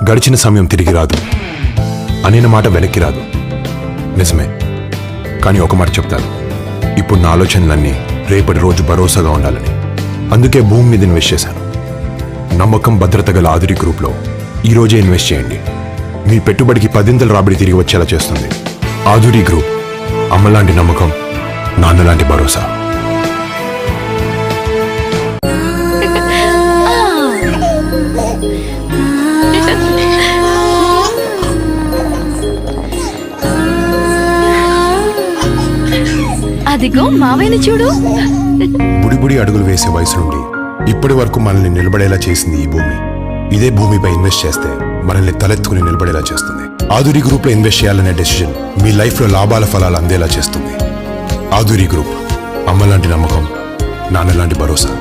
గడిచిన సమయం తిరిగి రాదు, అనిన మాట వెనక్కి రాదు. నిజమే, కానీ ఒక మాట చెప్తాను, ఇప్పుడు నా ఆలోచనలన్నీ రేపటి రోజు భరోసాగా ఉండాలని. అందుకే భూమి మీద ఇన్వెస్ట్ చేశాను. నమ్మకం, భద్రత గల ఆదురి గ్రూప్లో ఈరోజే ఇన్వెస్ట్ చేయండి. మీ పెట్టుబడికి 10 రాబడి తిరిగి వచ్చేలా చేస్తుంది. ఆదురి గ్రూప్, అమ్మలాంటి నమ్మకం, నాన్నలాంటి భరోసా. అదిగో మావయ్యని చూడు. బుడిబుడి అడుగులు వేసే వయసు నుండి ఇప్పటి వరకు మనల్ని నిలబడేలా చేసింది ఈ భూమి. ఇదే భూమిపై ఇన్వెస్ట్ చేస్తే మనల్ని తలెత్తుకుని నిలబడేలా చేస్తుంది. ఆదురి గ్రూప్ లో ఇన్వెస్ట్ చేయాలనే డెసిషన్ మీ లైఫ్ లో లాభాల ఫలాలు అందేలా చేస్తుంది. ఆదురి గ్రూప్, అమ్మలాంటి నమ్మకం, నాన్నలాంటి భరోసా.